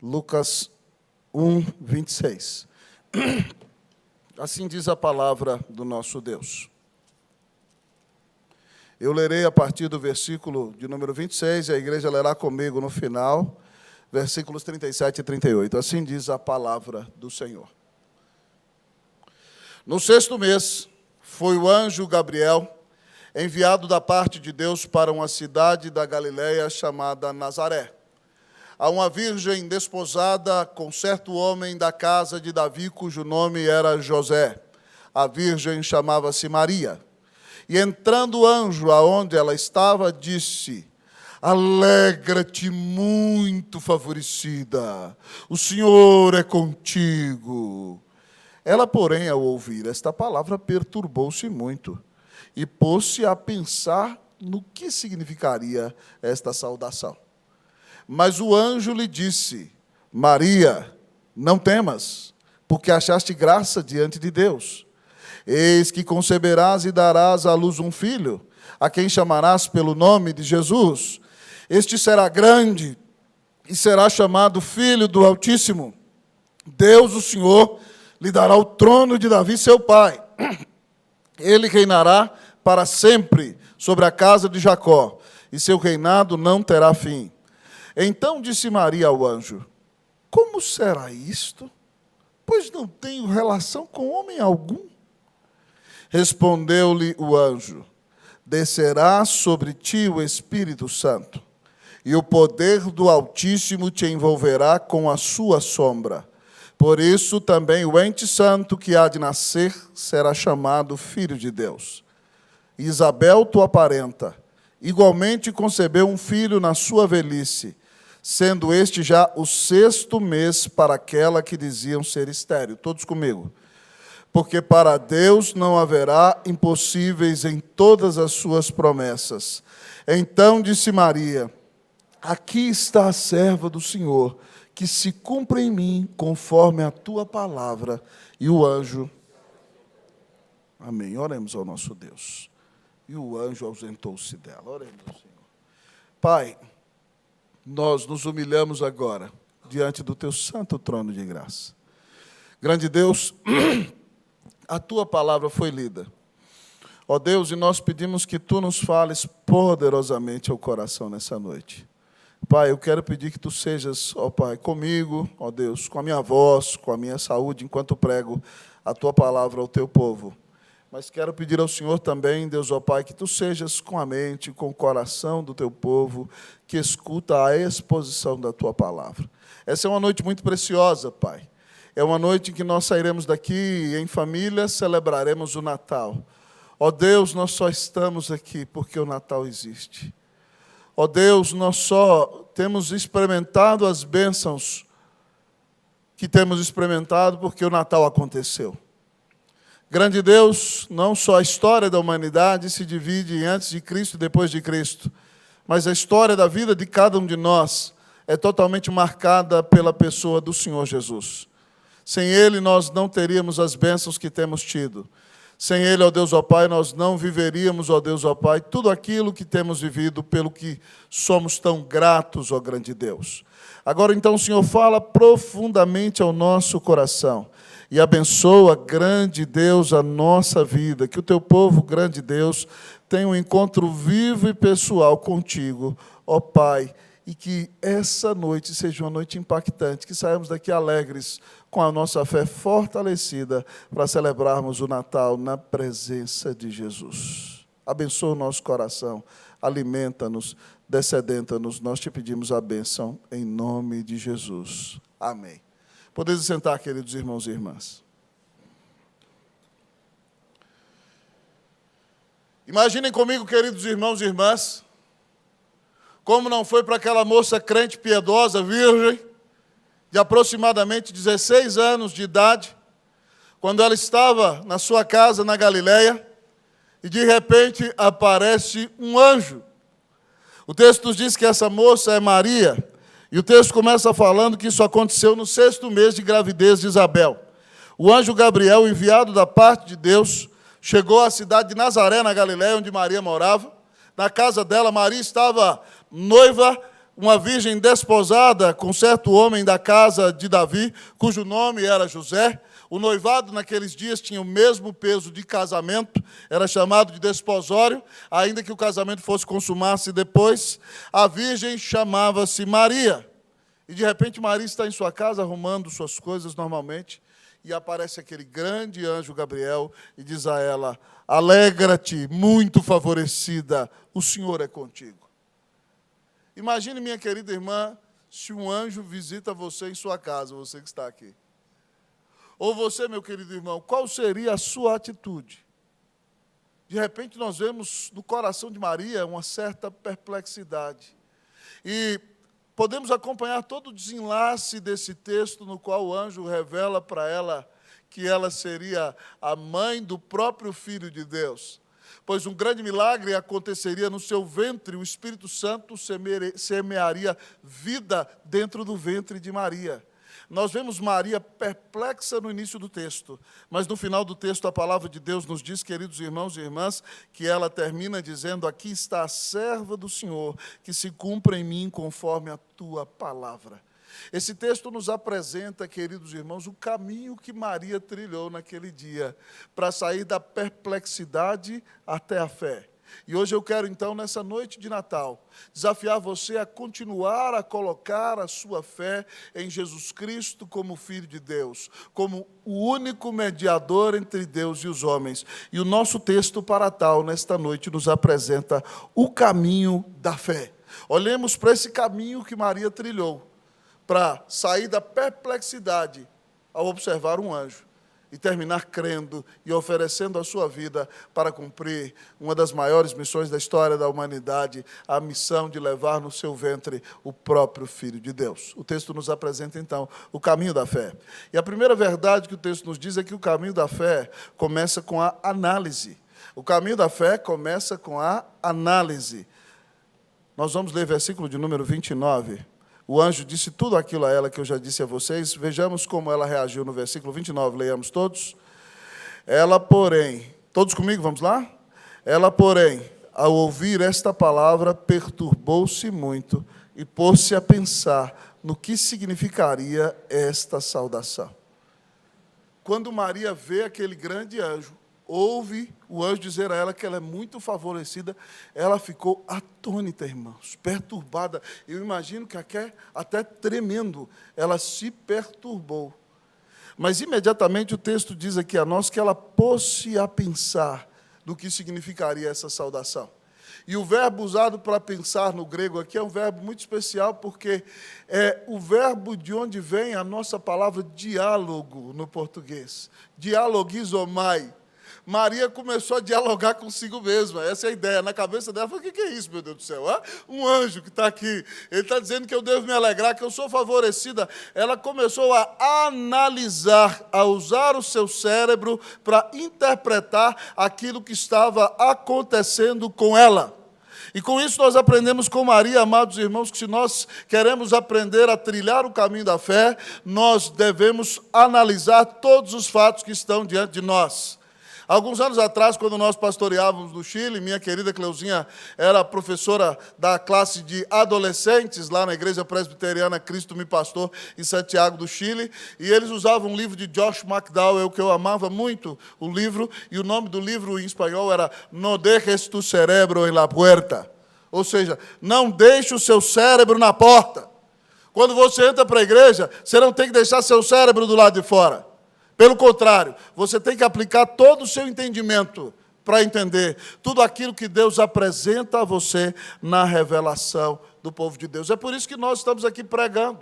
Lucas 1, 26. Assim diz a palavra do nosso Deus. Eu lerei a partir do versículo de número 26, e a igreja lerá comigo no final, versículos 37 e 38. Assim diz a palavra do Senhor. No 6º mês, foi o anjo Gabriel, enviado da parte de Deus para uma cidade da Galileia chamada Nazaré, a uma virgem desposada com certo homem da casa de Davi, cujo nome era José. A virgem chamava-se Maria. E entrando o anjo aonde ela estava, disse: alegra-te, muito favorecida, o Senhor é contigo. Ela, porém, ao ouvir esta palavra, perturbou-se muito e pôs-se a pensar no que significaria esta saudação. Mas o anjo lhe disse: Maria, não temas, porque achaste graça diante de Deus. Eis que conceberás e darás à luz um filho, a quem chamarás pelo nome de Jesus. Este será grande e será chamado Filho do Altíssimo. Deus, o Senhor, lhe dará o trono de Davi, seu pai. Ele reinará para sempre sobre a casa de Jacó, e seu reinado não terá fim. Então disse Maria ao anjo: como será isto? Pois não tenho relação com homem algum. Respondeu-lhe o anjo: descerá sobre ti o Espírito Santo, e o poder do Altíssimo te envolverá com a sua sombra. Por isso também o ente santo que há de nascer será chamado Filho de Deus. Isabel, tua parenta, igualmente concebeu um filho na sua velhice, sendo este já o 6º mês para aquela que diziam ser estéril. Todos comigo. Porque para Deus não haverá impossíveis em todas as suas promessas. Então disse Maria: aqui está a serva do Senhor, que se cumpra em mim conforme a tua palavra. E o anjo... Amém. Oremos ao nosso Deus. E o anjo ausentou-se dela. Oremos ao Senhor. Pai, nós nos humilhamos agora diante do teu santo trono de graça. Grande Deus, a tua palavra foi lida. Ó Deus, e nós pedimos que tu nos fales poderosamente ao coração nessa noite. Pai, eu quero pedir que tu sejas, ó Pai, comigo, ó Deus, com a minha voz, com a minha saúde, enquanto prego a tua palavra ao teu povo. Mas quero pedir ao Senhor também, Deus, ó Pai, que tu sejas com a mente, com o coração do teu povo, que escuta a exposição da tua palavra. Essa é uma noite muito preciosa, Pai. É uma noite em que nós sairemos daqui e, em família, celebraremos o Natal. Ó Deus, nós só estamos aqui porque o Natal existe. Ó Deus, nós só temos experimentado as bênçãos que temos experimentado porque o Natal aconteceu. Grande Deus, não só a história da humanidade se divide em antes de Cristo e depois de Cristo, mas a história da vida de cada um de nós é totalmente marcada pela pessoa do Senhor Jesus. Sem Ele, nós não teríamos as bênçãos que temos tido. Sem Ele, ó Deus, ó Pai, nós não viveríamos, ó Deus, ó Pai, tudo aquilo que temos vivido, pelo que somos tão gratos, ó grande Deus. Agora, então, o Senhor fala profundamente ao nosso coração e abençoa, grande Deus, a nossa vida. Que o teu povo, grande Deus, tenha um encontro vivo e pessoal contigo, ó Pai, e que essa noite seja uma noite impactante, que saímos daqui alegres, com a nossa fé fortalecida, para celebrarmos o Natal na presença de Jesus. Abençoa o nosso coração, alimenta-nos, descedenta-nos. Nós te pedimos a bênção em nome de Jesus. Amém. Podeis sentar, queridos irmãos e irmãs. Imaginem comigo, queridos irmãos e irmãs, como não foi para aquela moça crente, piedosa, virgem, de aproximadamente 16 anos de idade, quando ela estava na sua casa na Galileia, e de repente aparece um anjo. O texto nos diz que essa moça é Maria, e o texto começa falando que isso aconteceu no 6º mês de gravidez de Isabel. O anjo Gabriel, enviado da parte de Deus, chegou à cidade de Nazaré, na Galileia, onde Maria morava. Na casa dela, Maria estava noiva uma virgem desposada com certo homem da casa de Davi, cujo nome era José. O noivado naqueles dias tinha o mesmo peso de casamento, era chamado de desposório, ainda que o casamento fosse consumar-se depois. A virgem chamava-se Maria. E de repente Maria está em sua casa arrumando suas coisas normalmente, e aparece aquele grande anjo Gabriel e diz a ela: alegra-te, muito favorecida, o Senhor é contigo. Imagine, minha querida irmã, se um anjo visita você em sua casa, você que está aqui. Ou você, meu querido irmão, qual seria a sua atitude? De repente nós vemos no coração de Maria uma certa perplexidade. E podemos acompanhar todo o desenlace desse texto, no qual o anjo revela para ela que ela seria a mãe do próprio Filho de Deus. Pois um grande milagre aconteceria no seu ventre, o Espírito Santo semearia vida dentro do ventre de Maria. Nós vemos Maria perplexa no início do texto, mas no final do texto a palavra de Deus nos diz, queridos irmãos e irmãs, que ela termina dizendo: aqui está a serva do Senhor, que se cumpra em mim conforme a tua palavra. Esse texto nos apresenta, queridos irmãos, o caminho que Maria trilhou naquele dia, para sair da perplexidade até a fé. E hoje eu quero, então, nessa noite de Natal, desafiar você a continuar a colocar a sua fé em Jesus Cristo como Filho de Deus, como o único mediador entre Deus e os homens. E o nosso texto para tal, nesta noite, nos apresenta o caminho da fé. Olhemos para esse caminho que Maria trilhou, para sair da perplexidade ao observar um anjo e terminar crendo e oferecendo a sua vida para cumprir uma das maiores missões da história da humanidade, a missão de levar no seu ventre o próprio Filho de Deus. O texto nos apresenta, então, o caminho da fé. E a primeira verdade que o texto nos diz é que o caminho da fé começa com a análise. O caminho da fé começa com a análise. Nós vamos ler versículo de número 29. O anjo disse tudo aquilo a ela que eu já disse a vocês. Vejamos como ela reagiu no versículo 29. Leiamos todos. Ela, porém... Todos comigo, vamos lá? Ela, porém, ao ouvir esta palavra, perturbou-se muito e pôs-se a pensar no que significaria esta saudação. Quando Maria vê aquele grande anjo, ouve o anjo dizer a ela que ela é muito favorecida, ela ficou atônita, irmãos, perturbada. Eu imagino que até tremendo, ela se perturbou. Mas imediatamente o texto diz aqui a nós que ela pôs-se a pensar no que significaria essa saudação. E o verbo usado para pensar no grego aqui é um verbo muito especial, porque é o verbo de onde vem a nossa palavra diálogo no português. Dialogizomai. Maria começou a dialogar consigo mesma, essa é a ideia. Na cabeça dela, falou: o que é isso, meu Deus do céu? Um anjo que está aqui, ele está dizendo que eu devo me alegrar, que eu sou favorecida. Ela começou a analisar, a usar o seu cérebro para interpretar aquilo que estava acontecendo com ela. E com isso nós aprendemos com Maria, amados irmãos, que se nós queremos aprender a trilhar o caminho da fé, nós devemos analisar todos os fatos que estão diante de nós. Alguns anos atrás, quando nós pastoreávamos no Chile, minha querida Cleuzinha era professora da classe de adolescentes lá na Igreja Presbiteriana Cristo Me Pastor, em Santiago do Chile, e eles usavam um livro de Josh McDowell, que eu amava muito, o livro, e o nome do livro em espanhol era No dejes tu cerebro en la puerta, ou seja, não deixe o seu cérebro na porta. Quando você entra para a igreja, você não tem que deixar seu cérebro do lado de fora. Pelo contrário, você tem que aplicar todo o seu entendimento para entender tudo aquilo que Deus apresenta a você na revelação do povo de Deus. É por isso que nós estamos aqui pregando.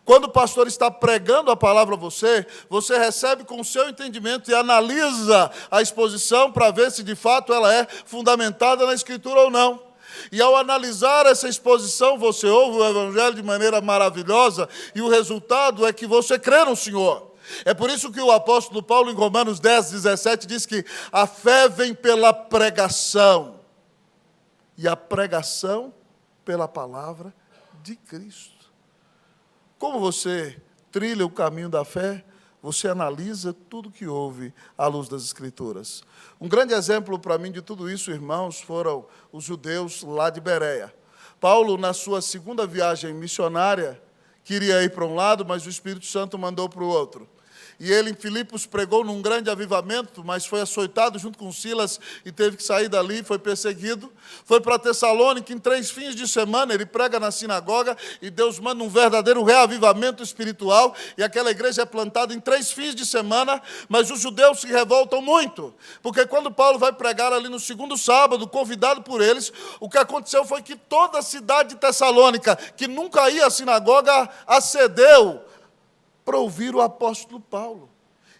Quando o pastor está pregando a palavra a você, você recebe com o seu entendimento e analisa a exposição para ver se de fato ela é fundamentada na Escritura ou não. E ao analisar essa exposição, você ouve o Evangelho de maneira maravilhosa e o resultado é que você crê no Senhor. É por isso que o apóstolo Paulo, em Romanos 10, 17, diz que a fé vem pela pregação, e a pregação pela palavra de Cristo. Como você trilha o caminho da fé? Você analisa tudo que houve à luz das Escrituras. Um grande exemplo para mim de tudo isso, irmãos, foram os judeus lá de Bereia. Paulo, na sua segunda viagem missionária, queria ir para um lado, mas o Espírito Santo mandou para o outro. E ele, em Filipos, pregou num grande avivamento, mas foi açoitado junto com Silas e teve que sair dali, foi perseguido. Foi para Tessalônica, em 3 fins de semana, ele prega na sinagoga e Deus manda um verdadeiro reavivamento espiritual. E aquela igreja é plantada em 3 fins de semana, mas os judeus se revoltam muito. Porque quando Paulo vai pregar ali no segundo sábado, convidado por eles, o que aconteceu foi que toda a cidade de Tessalônica, que nunca ia à sinagoga, acedeu para ouvir o apóstolo Paulo,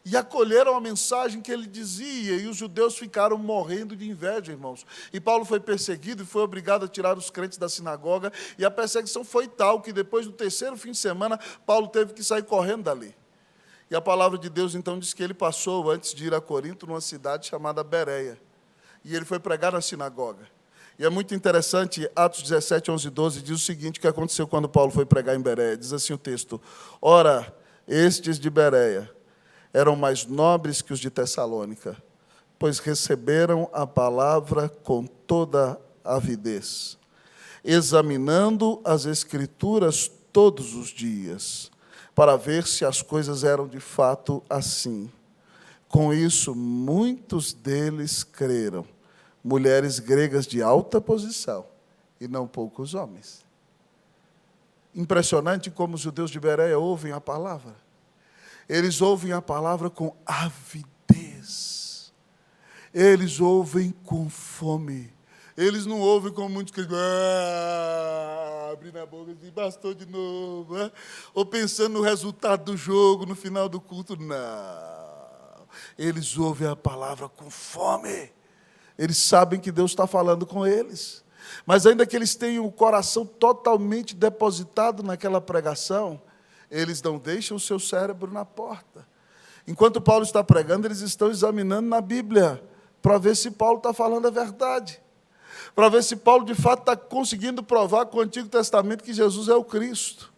e acolheram a mensagem que ele dizia, e os judeus ficaram morrendo de inveja, irmãos. E Paulo foi perseguido e foi obrigado a tirar os crentes da sinagoga, e a perseguição foi tal que depois do 3º fim de semana, Paulo teve que sair correndo dali. E a palavra de Deus então diz que ele passou, antes de ir a Corinto, numa cidade chamada Bereia, e ele foi pregar na sinagoga. E é muito interessante, Atos 17, 11 e 12, diz o seguinte, que aconteceu quando Paulo foi pregar em Bereia. Diz assim o texto: ora, estes de Bereia eram mais nobres que os de Tessalônica, pois receberam a palavra com toda avidez, examinando as Escrituras todos os dias, para ver se as coisas eram de fato assim. Com isso, muitos deles creram, mulheres gregas de alta posição, e não poucos homens. Impressionante como os judeus de Bereia ouvem a palavra. Eles ouvem a palavra com avidez. Eles ouvem com fome. Eles não ouvem como muitos que abrindo a boca e bastou de novo, né? Ou pensando no resultado do jogo, no final do culto. Não. Eles ouvem a palavra com fome. Eles sabem que Deus está falando com eles. Mas ainda que eles tenham o coração totalmente depositado naquela pregação, eles não deixam o seu cérebro na porta. Enquanto Paulo está pregando, eles estão examinando na Bíblia, para ver se Paulo está falando a verdade. Para ver se Paulo, de fato, está conseguindo provar com o Antigo Testamento que Jesus é o Cristo.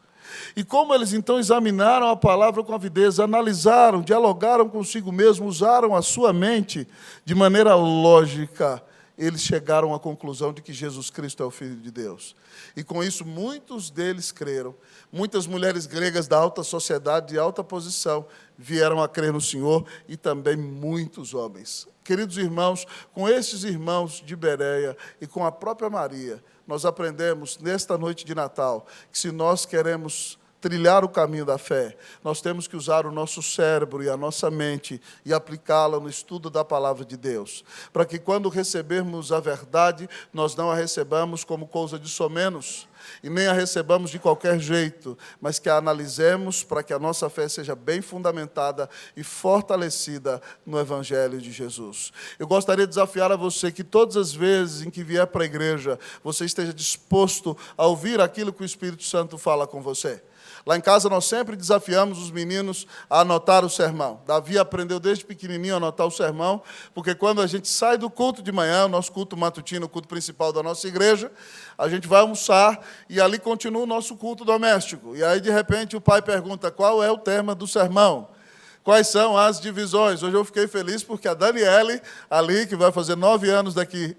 E como eles, então, examinaram a palavra com avidez, analisaram, dialogaram consigo mesmo, usaram a sua mente de maneira lógica, eles chegaram à conclusão de que Jesus Cristo é o Filho de Deus. E com isso, muitos deles creram. Muitas mulheres gregas da alta sociedade, de alta posição, vieram a crer no Senhor, e também muitos homens. Queridos irmãos, com esses irmãos de Bereia e com a própria Maria, nós aprendemos, nesta noite de Natal, que se nós queremos trilhar o caminho da fé, nós temos que usar o nosso cérebro e a nossa mente e aplicá-la no estudo da palavra de Deus, para que quando recebermos a verdade, nós não a recebamos como coisa de somenos, e nem a recebamos de qualquer jeito, mas que a analisemos para que a nossa fé seja bem fundamentada e fortalecida no Evangelho de Jesus. Eu gostaria de desafiar a você que todas as vezes em que vier para a igreja, você esteja disposto a ouvir aquilo que o Espírito Santo fala com você. Lá em casa nós sempre desafiamos os meninos a anotar o sermão. Davi aprendeu desde pequenininho a anotar o sermão, porque quando a gente sai do culto de manhã, o nosso culto matutino, o culto principal da nossa igreja, a gente vai almoçar e ali continua o nosso culto doméstico. E aí, de repente, o pai pergunta qual é o tema do sermão. Quais são as divisões? Hoje eu fiquei feliz porque a Daniele, ali, que vai fazer 9 anos daqui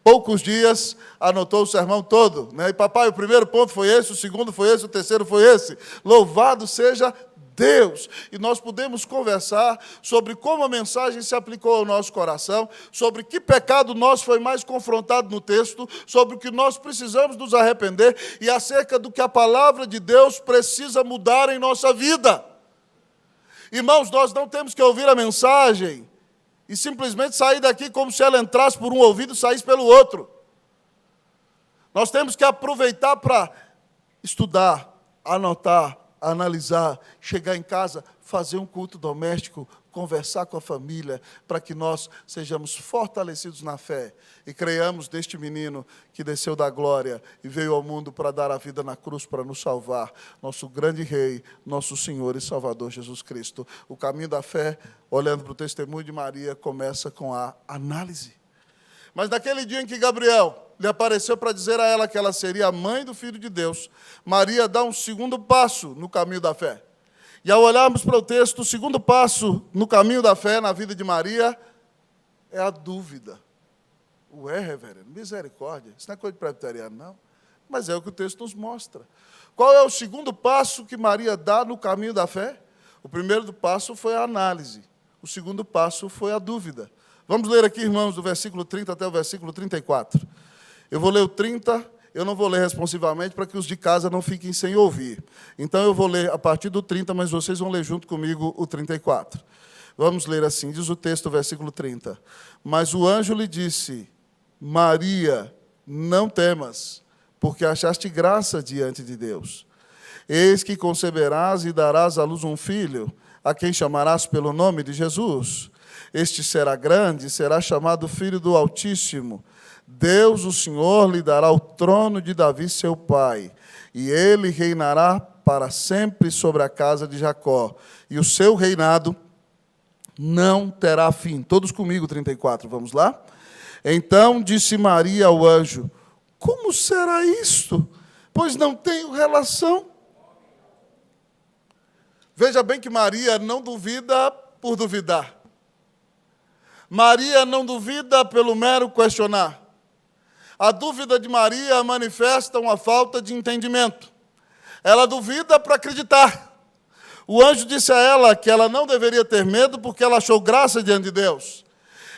poucos dias, anotou o sermão todo, né? E papai, o primeiro ponto foi esse, o segundo foi esse, o terceiro foi esse. Louvado seja Deus! E nós podemos conversar sobre como a mensagem se aplicou ao nosso coração, sobre que pecado nosso foi mais confrontado no texto, sobre o que nós precisamos nos arrepender e acerca do que a palavra de Deus precisa mudar em nossa vida. Irmãos, nós não temos que ouvir a mensagem e simplesmente sair daqui como se ela entrasse por um ouvido e saísse pelo outro. Nós temos que aproveitar para estudar, anotar, analisar, chegar em casa, fazer um culto doméstico, conversar com a família, para que nós sejamos fortalecidos na fé e creiamos neste menino que desceu da glória e veio ao mundo para dar a vida na cruz para nos salvar, nosso grande Rei, nosso Senhor e Salvador Jesus Cristo. O caminho da fé, olhando para o testemunho de Maria, começa com a análise. Mas naquele dia em que Gabriel lhe apareceu para dizer a ela que ela seria a mãe do Filho de Deus, Maria dá um segundo passo no caminho da fé. E ao olharmos para o texto, o segundo passo no caminho da fé, na vida de Maria, é a dúvida. Ué, reverendo, misericórdia, isso não é coisa de presbiteriano, não. mas é o que o texto nos mostra. Qual é o segundo passo que Maria dá no caminho da fé? O primeiro passo foi a análise. O segundo passo foi a dúvida. Vamos ler aqui, irmãos, do versículo 30 até o versículo 34. Eu vou ler o 30, eu não vou ler responsivamente para que os de casa não fiquem sem ouvir. Então eu vou ler a partir do 30, mas vocês vão ler junto comigo o 34. Vamos ler assim, diz o texto, versículo 30. Mas o anjo lhe disse: Maria, não temas, porque achaste graça diante de Deus. Eis que conceberás e darás à luz um filho, a quem chamarás pelo nome de Jesus. Este será grande, será chamado Filho do Altíssimo. Deus, o Senhor, lhe dará o trono de Davi, seu pai, e ele reinará para sempre sobre a casa de Jacó, e o seu reinado não terá fim. Todos comigo, 34, vamos lá? Então disse Maria ao anjo: como será isto? Pois não tenho relação. Veja bem que Maria não duvida por duvidar. Maria não duvida pelo mero questionar. A dúvida de Maria manifesta uma falta de entendimento. Ela duvida para acreditar. O anjo disse a ela que ela não deveria ter medo porque ela achou graça diante de Deus.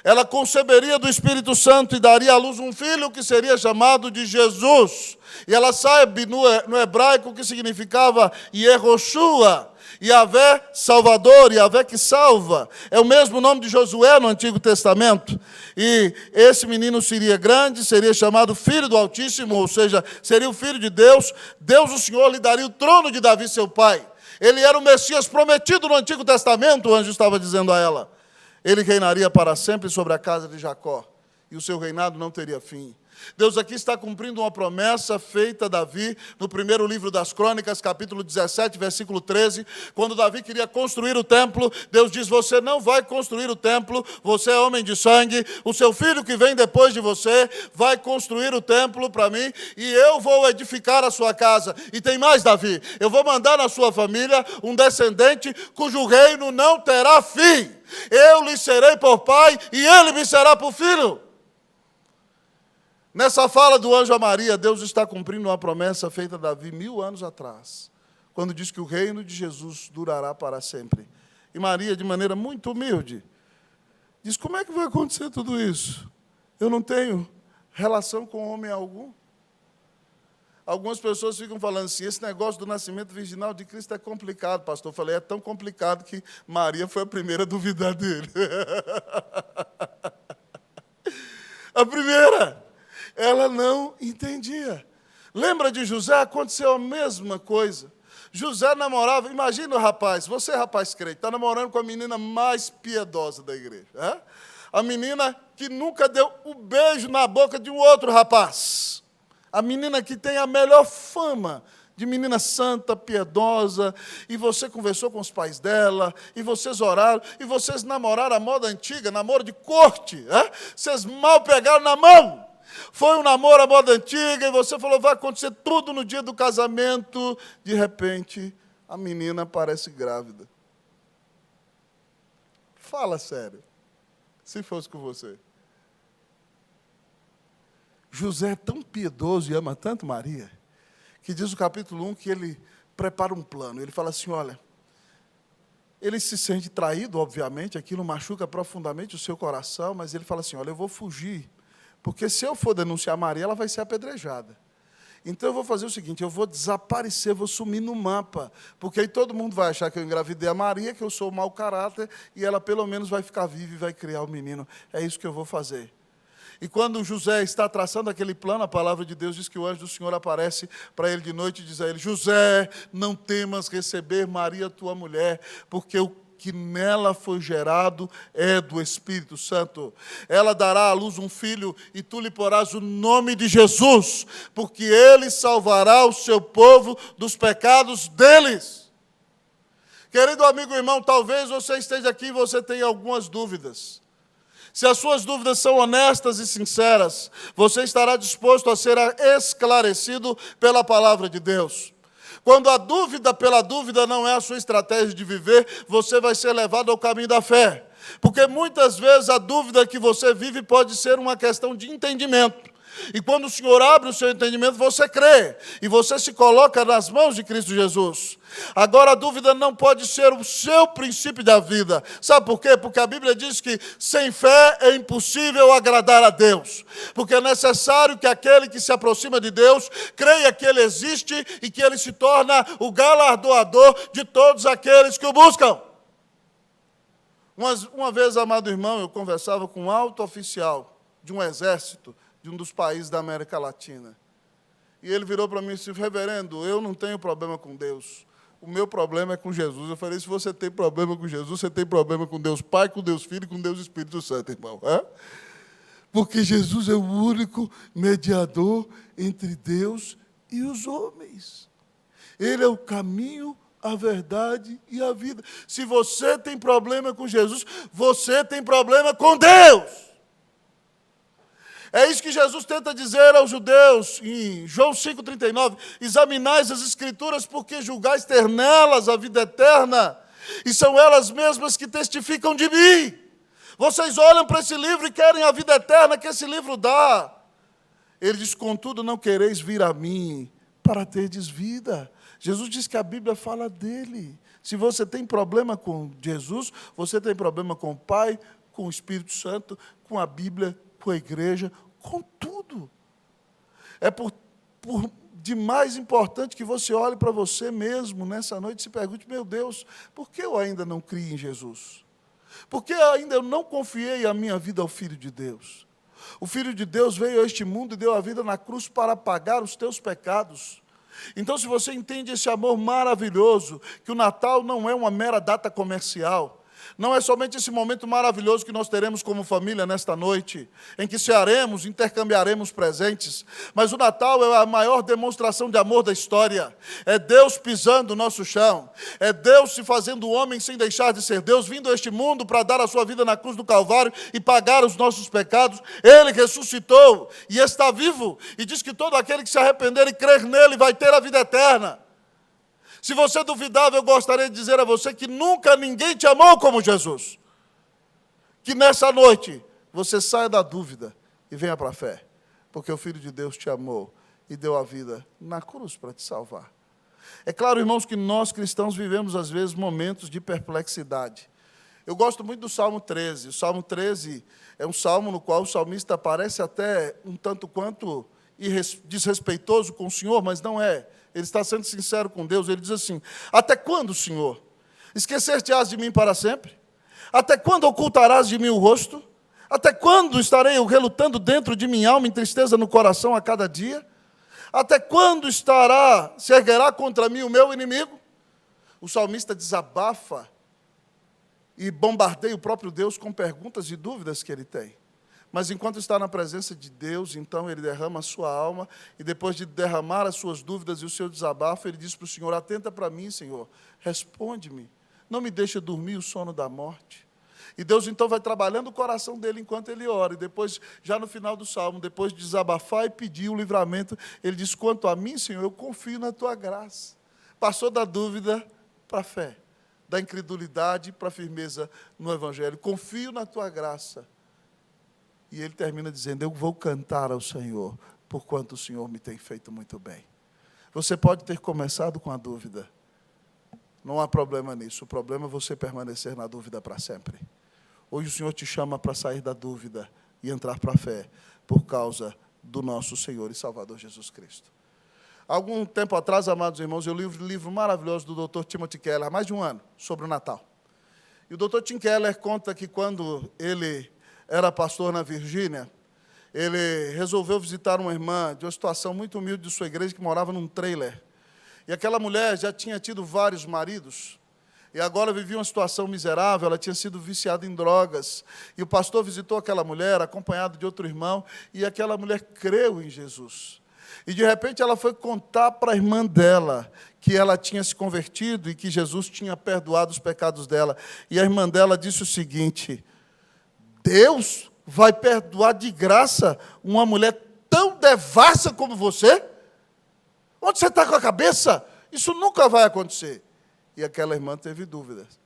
Ela conceberia do Espírito Santo e daria à luz um filho que seria chamado de Jesus. E ela sabe no hebraico o que significava Yehoshua, Yahvé Salvador, Yahvé que salva. É o mesmo nome de Josué no Antigo Testamento. E esse menino seria grande, seria chamado Filho do Altíssimo, ou seja, seria o Filho de Deus. Deus, o Senhor, lhe daria o trono de Davi, seu pai. Ele era o Messias prometido no Antigo Testamento, o anjo estava dizendo a ela. Ele reinaria para sempre sobre a casa de Jacó, e o seu reinado não teria fim. Deus aqui está cumprindo uma promessa feita a Davi no primeiro livro das Crônicas, capítulo 17, versículo 13, quando Davi queria construir o templo. Deus diz: você não vai construir o templo, você é homem de sangue, o seu filho que vem depois de você vai construir o templo para mim, e eu vou edificar a sua casa. E tem mais, Davi, eu vou mandar na sua família um descendente cujo reino não terá fim. Eu lhe serei por pai e ele me será por filho. Nessa fala do anjo a Maria, Deus está cumprindo uma promessa feita a Davi 1000 anos atrás, quando diz que o reino de Jesus durará para sempre. E Maria, de maneira muito humilde, diz: como é que vai acontecer tudo isso? Eu não tenho relação com homem algum. Algumas pessoas ficam falando assim: esse negócio do nascimento virginal de Cristo é complicado, pastor. Eu falei: é tão complicado que Maria foi a primeira a duvidar dele. A primeira. Ela não entendia. Lembra de José? Aconteceu a mesma coisa. José namorava, imagina o rapaz, você rapaz crente, está namorando com a menina mais piedosa da igreja. A menina que nunca deu um beijo na boca de um outro rapaz. A menina que tem a melhor fama de menina santa, piedosa, e você conversou com os pais dela, e vocês oraram, e vocês namoraram a moda antiga, namoro de corte. Vocês mal pegaram na mão. Foi um namoro à moda antiga, e você falou: vai acontecer tudo no dia do casamento. De repente, a menina parece grávida. Fala sério, se fosse com você. José é tão piedoso e ama tanto Maria, que diz o capítulo 1 que ele prepara um plano. Ele fala assim: olha, ele se sente traído, obviamente, aquilo machuca profundamente o seu coração, mas ele fala assim: olha, eu vou fugir, porque se eu for denunciar Maria, ela vai ser apedrejada. Então eu vou fazer o seguinte: eu vou desaparecer, vou sumir no mapa, porque aí todo mundo vai achar que eu engravidei a Maria, que eu sou mau caráter, e ela pelo menos vai ficar viva e vai criar o menino. É isso que eu vou fazer. E quando José está traçando aquele plano, a palavra de Deus diz que o anjo do Senhor aparece para ele de noite e diz a ele: José, não temas receber Maria, tua mulher, porque o que nela foi gerado é do Espírito Santo. Ela dará à luz um filho, e tu lhe porás o nome de Jesus, porque ele salvará o seu povo dos pecados deles. Querido amigo e irmão, talvez você esteja aqui e você tenha algumas dúvidas. Se as suas dúvidas são honestas e sinceras, você estará disposto a ser esclarecido pela palavra de Deus. Quando a dúvida pela dúvida não é a sua estratégia de viver, você vai ser levado ao caminho da fé. Porque muitas vezes a dúvida que você vive pode ser uma questão de entendimento. E quando o Senhor abre o seu entendimento, você crê. E você se coloca nas mãos de Cristo Jesus. Agora a dúvida não pode ser o seu princípio da vida. Sabe por quê? Porque a Bíblia diz que sem fé é impossível agradar a Deus. Porque é necessário que aquele que se aproxima de Deus creia que Ele existe e que Ele se torna o galardoador de todos aqueles que o buscam. Uma vez, amado irmão, eu conversava com um alto oficial de um exército de um dos países da América Latina. E ele virou para mim e disse: reverendo, eu não tenho problema com Deus. O meu problema é com Jesus. Eu falei: se você tem problema com Jesus, você tem problema com Deus Pai, com Deus Filho e com Deus Espírito Santo, irmão. É? Porque Jesus é o único mediador entre Deus e os homens. Ele é o caminho, a verdade e a vida. Se você tem problema com Jesus, você tem problema com Deus. É isso que Jesus tenta dizer aos judeus em João 5,39. Examinais as Escrituras, porque julgais ter nelas a vida eterna, e são elas mesmas que testificam de mim. Vocês olham para esse livro e querem a vida eterna que esse livro dá. Ele diz: contudo, não quereis vir a mim para terdes vida. Jesus diz que a Bíblia fala dele. Se você tem problema com Jesus, você tem problema com o Pai, com o Espírito Santo, com a Bíblia, com a igreja, com tudo. É por demais importante que você olhe para você mesmo nessa noite e se pergunte: meu Deus, por que eu ainda não criei em Jesus? Por que ainda eu não confiei a minha vida ao Filho de Deus? O Filho de Deus veio a este mundo e deu a vida na cruz para pagar os teus pecados. Então, se você entende esse amor maravilhoso, que o Natal não é uma mera data comercial, não é somente esse momento maravilhoso que nós teremos como família nesta noite, em que cearemos, intercambiaremos presentes, mas o Natal é a maior demonstração de amor da história. É Deus pisando o nosso chão, é Deus se fazendo homem sem deixar de ser Deus, vindo a este mundo para dar a sua vida na cruz do Calvário e pagar os nossos pecados. Ele ressuscitou e está vivo, e diz que todo aquele que se arrepender e crer nele vai ter a vida eterna. Se você duvidava, eu gostaria de dizer a você que nunca ninguém te amou como Jesus. Que nessa noite você saia da dúvida e venha para a fé, porque o Filho de Deus te amou e deu a vida na cruz para te salvar. É claro, irmãos, que nós cristãos vivemos às vezes momentos de perplexidade. Eu gosto muito do Salmo 13. O Salmo 13 é um salmo no qual o salmista parece até um tanto quanto desrespeitoso com o Senhor, mas não é. Ele está sendo sincero com Deus. Ele diz assim: até quando, Senhor, esquecer-te-ás de mim para sempre? Até quando ocultarás de mim o rosto? Até quando estarei eu relutando dentro de minha alma, em tristeza no coração a cada dia? Até quando se erguerá contra mim o meu inimigo? O salmista desabafa e bombardeia o próprio Deus com perguntas e dúvidas que ele tem. Mas enquanto está na presença de Deus, então ele derrama a sua alma, e depois de derramar as suas dúvidas e o seu desabafo, ele diz para o Senhor: atenta para mim, Senhor, responde-me, não me deixe dormir o sono da morte. E Deus então vai trabalhando o coração dele enquanto ele ora, e depois, já no final do salmo, depois de desabafar e pedir o livramento, ele diz: quanto a mim, Senhor, eu confio na tua graça. Passou da dúvida para a fé, da incredulidade para a firmeza no Evangelho. Confio na tua graça. E ele termina dizendo: eu vou cantar ao Senhor, porquanto o Senhor me tem feito muito bem. Você pode ter começado com a dúvida. Não há problema nisso. O problema é você permanecer na dúvida para sempre. Hoje o Senhor te chama para sair da dúvida e entrar para a fé, por causa do nosso Senhor e Salvador Jesus Cristo. Algum tempo atrás, amados irmãos, eu li um livro maravilhoso do Dr. Timothy Keller, há mais de um ano, sobre o Natal. E o Dr. Tim Keller conta que quando ele era pastor na Virgínia, ele resolveu visitar uma irmã de uma situação muito humilde de sua igreja, que morava num trailer. E aquela mulher já tinha tido vários maridos, e agora vivia uma situação miserável, ela tinha sido viciada em drogas. E o pastor visitou aquela mulher, acompanhado de outro irmão, e aquela mulher creu em Jesus. E, de repente, ela foi contar para a irmã dela que ela tinha se convertido e que Jesus tinha perdoado os pecados dela. E a irmã dela disse o seguinte: Deus vai perdoar de graça uma mulher tão devassa como você? Onde você está com a cabeça? Isso nunca vai acontecer. E aquela irmã teve dúvidas.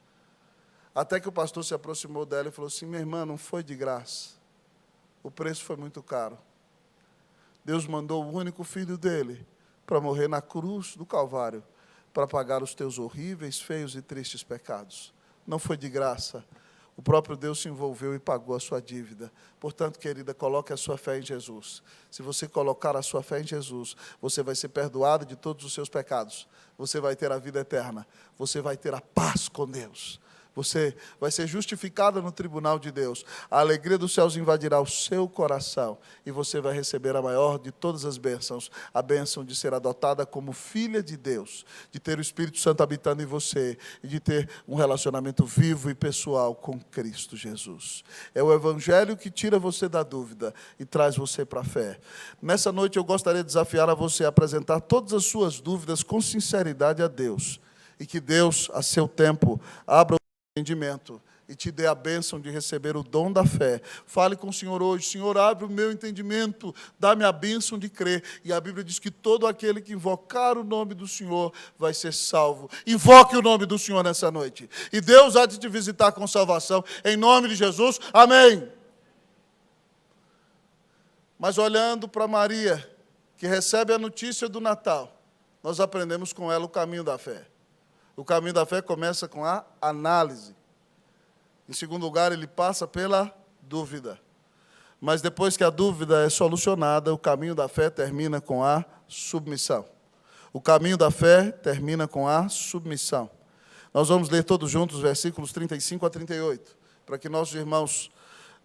Até que o pastor se aproximou dela e falou assim: minha irmã, não foi de graça. O preço foi muito caro. Deus mandou o único filho dele para morrer na cruz do Calvário, para pagar os teus horríveis, feios e tristes pecados. Não foi de graça. O próprio Deus se envolveu e pagou a sua dívida. Portanto, querida, coloque a sua fé em Jesus. Se você colocar a sua fé em Jesus, você vai ser perdoado de todos os seus pecados. Você vai ter a vida eterna. Você vai ter a paz com Deus. Você vai ser justificada no tribunal de Deus. A alegria dos céus invadirá o seu coração. E você vai receber a maior de todas as bênçãos. A bênção de ser adotada como filha de Deus. De ter o Espírito Santo habitando em você. E de ter um relacionamento vivo e pessoal com Cristo Jesus. É o Evangelho que tira você da dúvida e traz você para a fé. Nessa noite eu gostaria de desafiar a você a apresentar todas as suas dúvidas com sinceridade a Deus. E que Deus, a seu tempo, abra entendimento e te dê a bênção de receber o dom da fé. Fale com o Senhor hoje: Senhor, abre o meu entendimento, dá-me a bênção de crer. E a Bíblia diz que todo aquele que invocar o nome do Senhor vai ser salvo. Invoque o nome do Senhor nessa noite. E Deus há de te visitar com salvação. Em nome de Jesus, amém. Mas olhando para Maria, que recebe a notícia do Natal, nós aprendemos com ela o caminho da fé. O caminho da fé começa com a análise. Em segundo lugar, ele passa pela dúvida. Mas depois que a dúvida é solucionada, o caminho da fé termina com a submissão. O caminho da fé termina com a submissão. Nós vamos ler todos juntos os versículos 35 a 38, para que nossos irmãos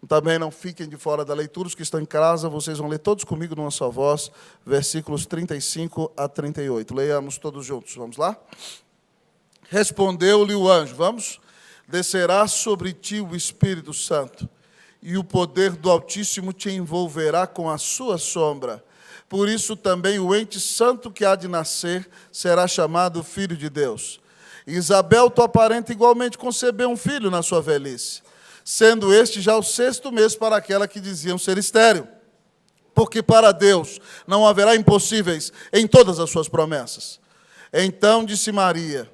também não fiquem de fora da leitura. Os que estão em casa, vocês vão ler todos comigo numa só voz, versículos 35 a 38. Leiamos todos juntos, vamos lá? Respondeu-lhe o anjo, vamos? Descerá sobre ti o Espírito Santo, e o poder do Altíssimo te envolverá com a sua sombra. Por isso também o ente santo que há de nascer será chamado Filho de Deus. Isabel, tua parente, igualmente concebeu um filho na sua velhice, sendo este já o 6º mês para aquela que diziam ser estéril. Porque para Deus não haverá impossíveis em todas as suas promessas. Então disse Maria: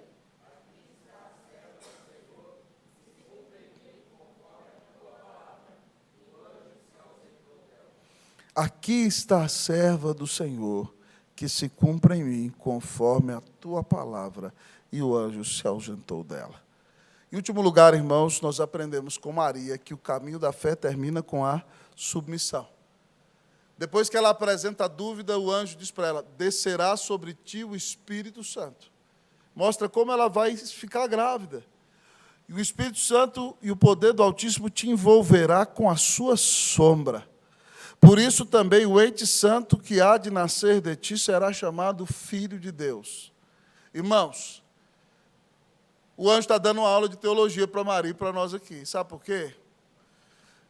aqui está a serva do Senhor, que se cumpra em mim conforme a tua palavra. E o anjo se ausentou dela. Em último lugar, irmãos, nós aprendemos com Maria que o caminho da fé termina com a submissão. Depois que ela apresenta a dúvida, o anjo diz para ela: descerá sobre ti o Espírito Santo. Mostra como ela vai ficar grávida. E o Espírito Santo e o poder do Altíssimo te envolverá com a sua sombra. Por isso também o ente santo que há de nascer de ti será chamado Filho de Deus. Irmãos, o anjo está dando uma aula de teologia para Maria e para nós aqui. Sabe por quê?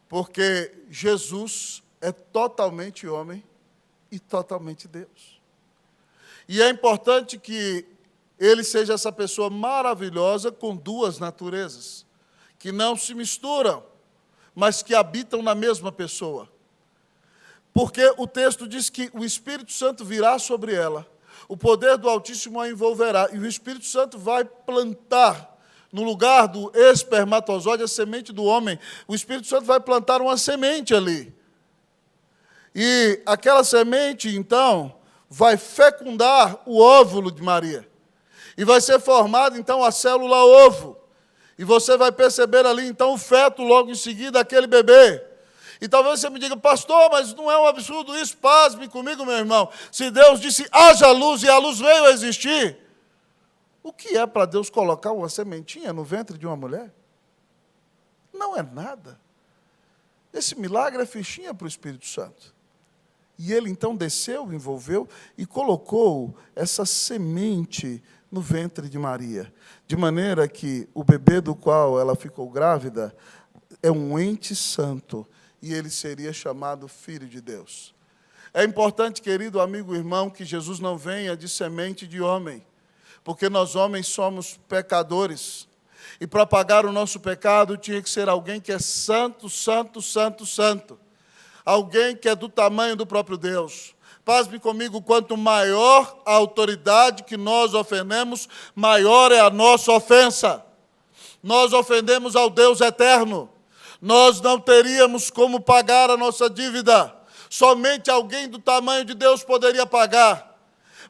Porque Jesus é totalmente homem e totalmente Deus. E é importante que ele seja essa pessoa maravilhosa com duas naturezas, que não se misturam, mas que habitam na mesma pessoa. Porque o texto diz que o Espírito Santo virá sobre ela, o poder do Altíssimo a envolverá, e o Espírito Santo vai plantar, no lugar do espermatozoide, a semente do homem, o Espírito Santo vai plantar uma semente ali. E aquela semente, então, vai fecundar o óvulo de Maria. E vai ser formada, então, a célula ovo. E você vai perceber ali, então, o feto logo em seguida, aquele bebê. E talvez você me diga: pastor, mas não é um absurdo isso? Pasme comigo, meu irmão. Se Deus disse, haja luz, e a luz veio a existir, o que é para Deus colocar uma sementinha no ventre de uma mulher? Não é nada. Esse milagre é fichinha para o Espírito Santo. E ele então desceu, envolveu e colocou essa semente no ventre de Maria, de maneira que o bebê do qual ela ficou grávida é um ente santo, e ele seria chamado Filho de Deus. É importante, querido amigo e irmão, que Jesus não venha de semente de homem, porque nós homens somos pecadores, e para pagar o nosso pecado tinha que ser alguém que é santo, santo, santo, santo, alguém que é do tamanho do próprio Deus. Pasme comigo: quanto maior a autoridade que nós ofendemos, maior é a nossa ofensa. Nós ofendemos ao Deus eterno. Nós não teríamos como pagar a nossa dívida. Somente alguém do tamanho de Deus poderia pagar.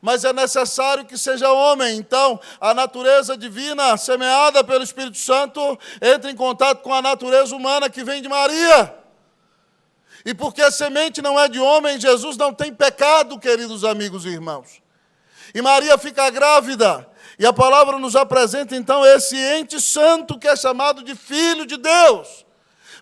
Mas é necessário que seja homem. Então, a natureza divina, semeada pelo Espírito Santo, entra em contato com a natureza humana que vem de Maria. E porque a semente não é de homem, Jesus não tem pecado, queridos amigos e irmãos. E Maria fica grávida. E a palavra nos apresenta, então, esse ente santo que é chamado de Filho de Deus.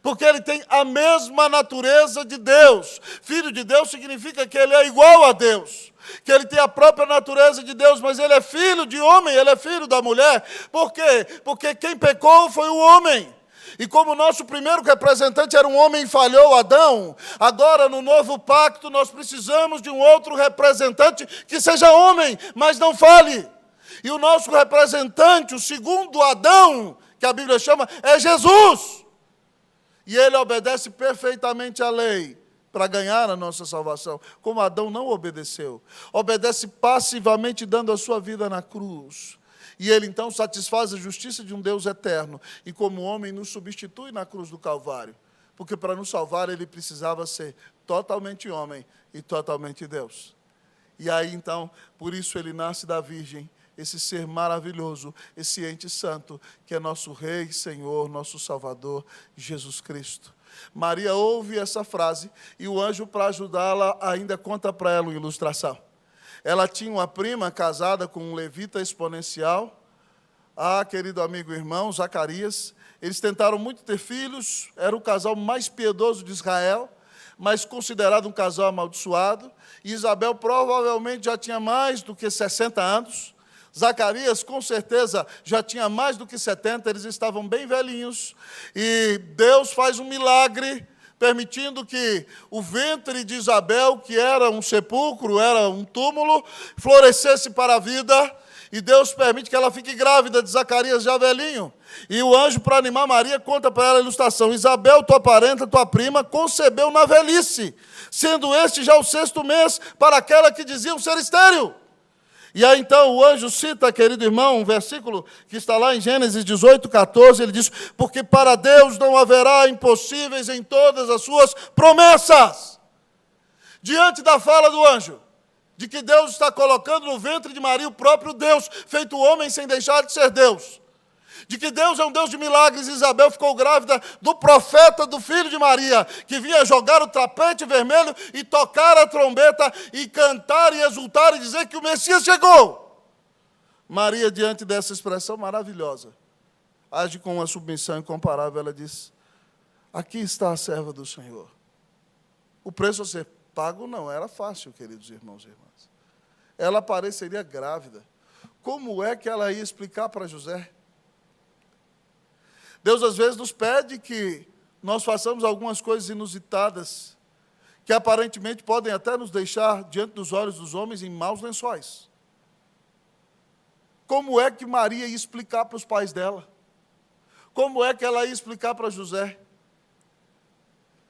Porque ele tem a mesma natureza de Deus. Filho de Deus significa que ele é igual a Deus. Que ele tem a própria natureza de Deus, mas ele é filho de homem, ele é filho da mulher. Por quê? Porque quem pecou foi o homem. E como o nosso primeiro representante era um homem e falhou, Adão, agora no novo pacto nós precisamos de um outro representante que seja homem, mas não falhe. E o nosso representante, o segundo Adão, que a Bíblia chama, é Jesus. E ele obedece perfeitamente à lei para ganhar a nossa salvação, como Adão não obedeceu. Obedece passivamente, dando a sua vida na cruz. E ele, então, satisfaz a justiça de um Deus eterno. E como homem, nos substitui na cruz do Calvário. Porque para nos salvar, ele precisava ser totalmente homem e totalmente Deus. E aí, então, por isso ele nasce da Virgem, esse ser maravilhoso, esse ente santo, que é nosso Rei, Senhor, nosso Salvador, Jesus Cristo. Maria ouve essa frase e o anjo, para ajudá-la, ainda conta para ela uma ilustração. Ela tinha uma prima casada com um levita exponencial, querido amigo e irmão, Zacarias. Eles tentaram muito ter filhos, era o casal mais piedoso de Israel, mas considerado um casal amaldiçoado. E Isabel provavelmente já tinha mais do que 60 anos. Zacarias, com certeza, já tinha mais do que 70, eles estavam bem velhinhos. E Deus faz um milagre, permitindo que o ventre de Isabel, que era um sepulcro, era um túmulo, florescesse para a vida. E Deus permite que ela fique grávida de Zacarias, já velhinho. E o anjo, para animar Maria, conta para ela a ilustração. Isabel, tua parenta, tua prima, concebeu na velhice, sendo este já o 6º mês para aquela que diziam ser estéril. E aí, então, o anjo cita, querido irmão, um versículo que está lá em Gênesis 18, 14, ele diz, porque para Deus não haverá impossíveis em todas as suas promessas. Diante da fala do anjo, de que Deus está colocando no ventre de Maria o próprio Deus, feito homem sem deixar de ser Deus. De que Deus é um Deus de milagres, Isabel ficou grávida do profeta, do filho de Maria, que vinha jogar o tapete vermelho e tocar a trombeta e cantar e exultar e dizer que o Messias chegou. Maria, diante dessa expressão maravilhosa, age com uma submissão incomparável. Ela diz, aqui está a serva do Senhor. O preço a ser pago não era fácil, queridos irmãos e irmãs. Ela pareceria grávida. Como é que ela ia explicar para José? Deus, às vezes, nos pede que nós façamos algumas coisas inusitadas, que aparentemente podem até nos deixar diante dos olhos dos homens em maus lençóis. Como é que Maria ia explicar para os pais dela? Como é que ela ia explicar para José?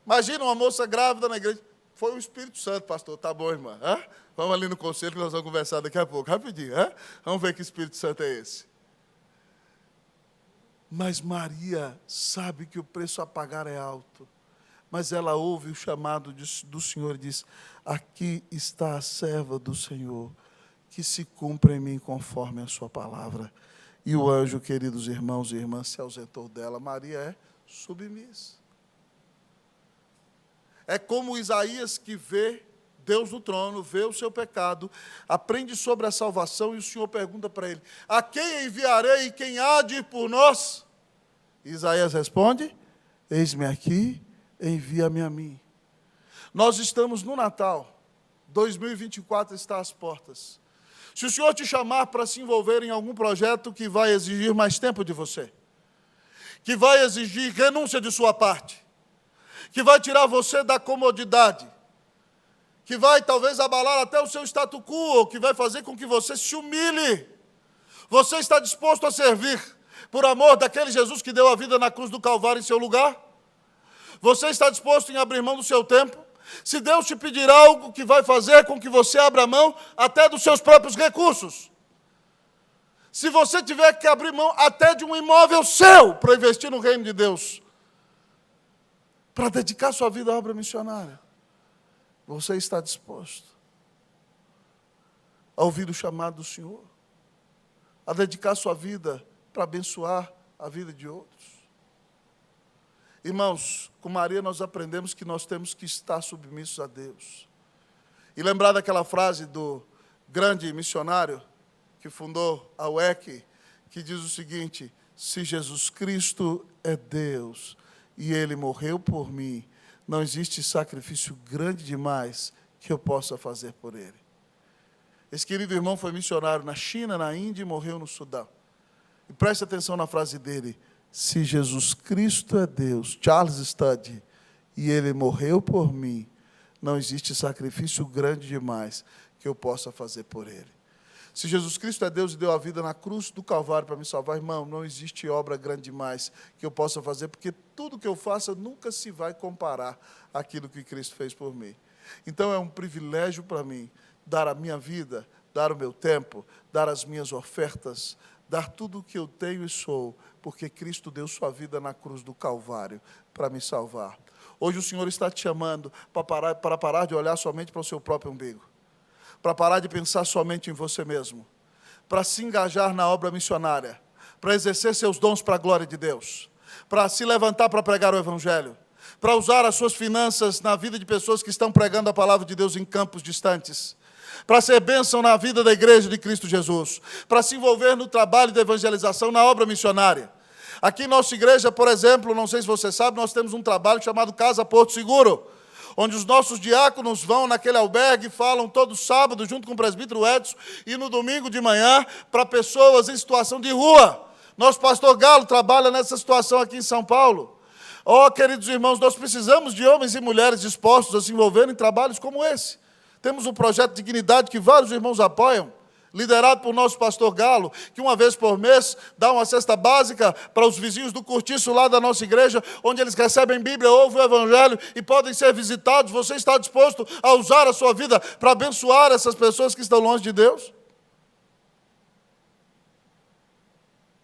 Imagina uma moça grávida na igreja. Foi o Espírito Santo, pastor. Tá bom, irmã. Vamos ali no conselho que nós vamos conversar daqui a pouco. Rapidinho. Vamos ver que Espírito Santo é esse. Mas Maria sabe que o preço a pagar é alto. Mas ela ouve o chamado do Senhor e diz, aqui está a serva do Senhor, que se cumpra em mim conforme a sua palavra. E o anjo, queridos irmãos e irmãs, se ausentou dela. Maria é submissa. É como Isaías que vê Deus no trono, vê o seu pecado, aprende sobre a salvação e o Senhor pergunta para ele, a quem enviarei e quem há de ir por nós? Isaías responde, eis-me aqui, envia-me a mim. Nós estamos no Natal, 2024 está às portas. Se o Senhor te chamar para se envolver em algum projeto que vai exigir mais tempo de você, que vai exigir renúncia de sua parte, que vai tirar você da comodidade, que vai talvez abalar até o seu status quo, que vai fazer com que você se humilhe. Você está disposto a servir por amor daquele Jesus que deu a vida na cruz do Calvário em seu lugar? Você está disposto em abrir mão do seu tempo? Se Deus te pedir algo que vai fazer com que você abra mão até dos seus próprios recursos, se você tiver que abrir mão até de um imóvel seu para investir no reino de Deus, para dedicar sua vida à obra missionária, Você está disposto a ouvir o chamado do Senhor? A dedicar sua vida para abençoar a vida de outros? Irmãos, com Maria nós aprendemos que nós temos que estar submissos a Deus. E lembrar daquela frase do grande missionário que fundou a UEC, que diz o seguinte: se Jesus Cristo é Deus e Ele morreu por mim, não existe sacrifício grande demais que eu possa fazer por Ele. Esse querido irmão foi missionário na China, na Índia e morreu no Sudão. E preste atenção na frase dele: se Jesus Cristo é Deus, Charles Studd, e Ele morreu por mim, não existe sacrifício grande demais que eu possa fazer por Ele. Se Jesus Cristo é Deus e deu a vida na cruz do Calvário para me salvar, irmão, não existe obra grande demais que eu possa fazer, porque tudo que eu faça nunca se vai comparar àquilo que Cristo fez por mim. Então é um privilégio para mim dar a minha vida, dar o meu tempo, dar as minhas ofertas, dar tudo o que eu tenho e sou, porque Cristo deu sua vida na cruz do Calvário para me salvar. Hoje o Senhor está te chamando para parar de olhar somente para o seu próprio umbigo, para parar de pensar somente em você mesmo, para se engajar na obra missionária, para exercer seus dons para a glória de Deus, para se levantar para pregar o Evangelho, para usar as suas finanças na vida de pessoas que estão pregando a palavra de Deus em campos distantes, para ser bênção na vida da igreja de Cristo Jesus, para se envolver no trabalho de evangelização, na obra missionária. Aqui em nossa igreja, por exemplo, não sei se você sabe, nós temos um trabalho chamado Casa Porto Seguro, onde os nossos diáconos vão naquele albergue e falam todo sábado, junto com o presbítero Edson, e no domingo de manhã, para pessoas em situação de rua. Nosso pastor Galo trabalha nessa situação aqui em São Paulo. Oh, queridos irmãos, nós precisamos de homens e mulheres dispostos a se envolver em trabalhos como esse. Temos um projeto Dignidade que vários irmãos apoiam, liderado por nosso pastor Galo, que uma vez por mês dá uma cesta básica para os vizinhos do cortiço lá da nossa igreja, onde eles recebem Bíblia, ouvem o Evangelho e podem ser visitados. Você está disposto a usar a sua vida para abençoar essas pessoas que estão longe de Deus?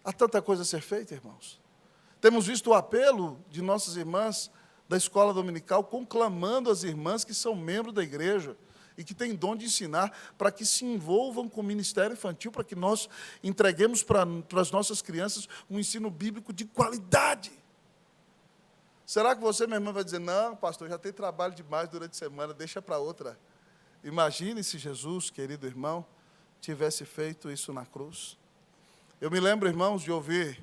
Há tanta coisa a ser feita, irmãos. Temos visto o apelo de nossas irmãs da escola dominical, conclamando as irmãs que são membros da igreja e que têm dom de ensinar, para que se envolvam com o ministério infantil, para que nós entreguemos para as nossas crianças um ensino bíblico de qualidade. Será que você, minha irmã, vai dizer: não, pastor, já tem trabalho demais durante a semana, deixa para outra? Imagine se Jesus, querido irmão, tivesse feito isso na cruz. Eu me lembro, irmãos, de ouvir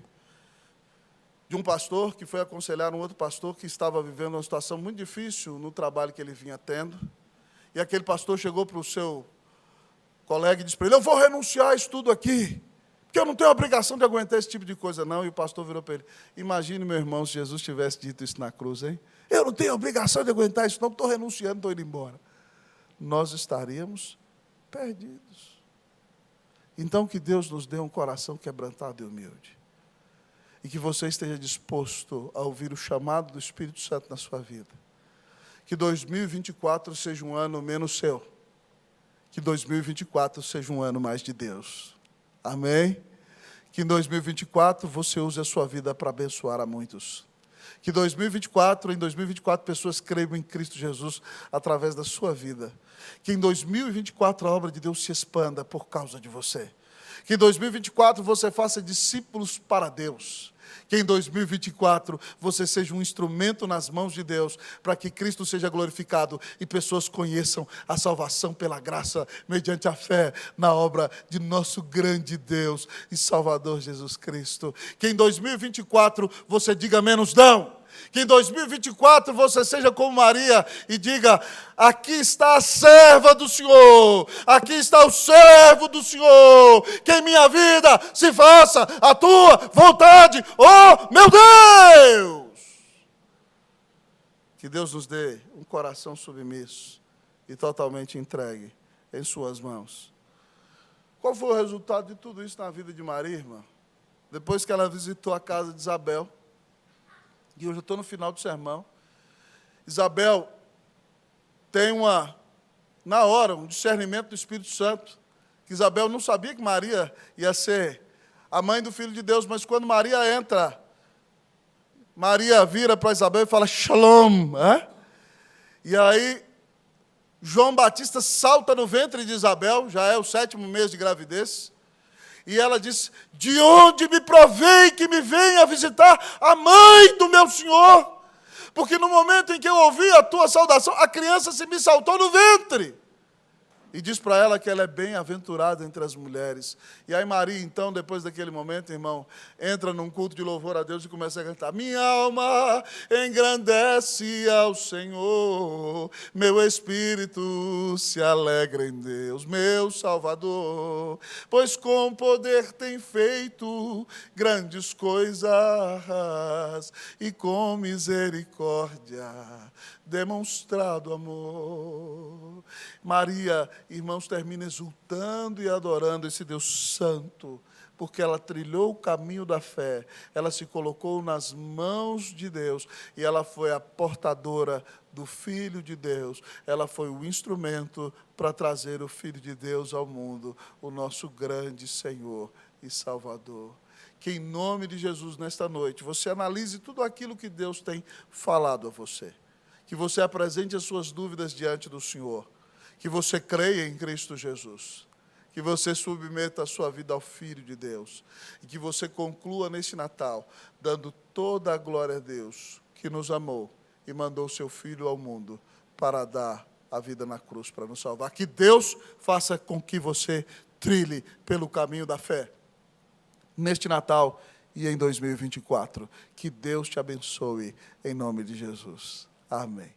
de um pastor que foi aconselhar um outro pastor que estava vivendo uma situação muito difícil no trabalho que ele vinha tendo. E aquele pastor chegou para o seu colega e disse para ele: eu vou renunciar a isso tudo aqui, porque eu não tenho obrigação de aguentar esse tipo de coisa, não. E o pastor virou para ele: imagine, meu irmão, se Jesus tivesse dito isso na cruz, hein? Eu não tenho obrigação de aguentar isso, não, estou renunciando, estou indo embora. Nós estaríamos perdidos. Então, que Deus nos dê um coração quebrantado e humilde. E que você esteja disposto a ouvir o chamado do Espírito Santo na sua vida. Que 2024 seja um ano menos seu. Que 2024 seja um ano mais de Deus. Amém? Que em 2024 você use a sua vida para abençoar a muitos. Que em 2024 pessoas creiam em Cristo Jesus através da sua vida. Que em 2024 a obra de Deus se expanda por causa de você. Que em 2024 você faça discípulos para Deus. Que em 2024 você seja um instrumento nas mãos de Deus, para que Cristo seja glorificado e pessoas conheçam a salvação pela graça, mediante a fé na obra de nosso grande Deus e Salvador Jesus Cristo. Que em 2024 você diga menos não. Que em 2024 você seja como Maria e diga: aqui está a serva do Senhor, aqui está o servo do Senhor, que em minha vida se faça a tua vontade, oh meu Deus! Que Deus nos dê um coração submisso e totalmente entregue em suas mãos. Qual foi o resultado de tudo isso na vida de Maria, irmã? Depois que ela visitou a casa de Isabel, e eu já estou no final do sermão, Isabel tem na hora, um discernimento do Espírito Santo, que Isabel não sabia que Maria ia ser a mãe do Filho de Deus, mas quando Maria entra, Maria vira para Isabel e fala: Shalom. E aí, João Batista salta no ventre de Isabel, já é o 7º mês de gravidez, e ela diz: de onde me provém que me venha visitar a mãe do meu Senhor? Porque no momento em que eu ouvi a tua saudação, a criança se me saltou no ventre. E diz para ela que ela é bem-aventurada entre as mulheres. E aí Maria, então, depois daquele momento, irmão, entra num culto de louvor a Deus e começa a cantar: minha alma engrandece ao Senhor, meu espírito se alegra em Deus, meu Salvador, pois com poder tem feito grandes coisas e com misericórdia demonstrado amor. Maria, irmãos, termina exultando e adorando esse Deus santo, porque ela trilhou o caminho da fé, ela se colocou nas mãos de Deus, e ela foi a portadora do Filho de Deus, ela foi o instrumento para trazer o Filho de Deus ao mundo, o nosso grande Senhor e Salvador. Que em nome de Jesus, nesta noite, você analise tudo aquilo que Deus tem falado a você. Que você apresente as suas dúvidas diante do Senhor. Que você creia em Cristo Jesus. Que você submeta a sua vida ao Filho de Deus. E que você conclua nesse Natal, dando toda a glória a Deus, que nos amou e mandou seu Filho ao mundo para dar a vida na cruz, para nos salvar. Que Deus faça com que você trilhe pelo caminho da fé. Neste Natal e em 2024. Que Deus te abençoe, em nome de Jesus. Amém.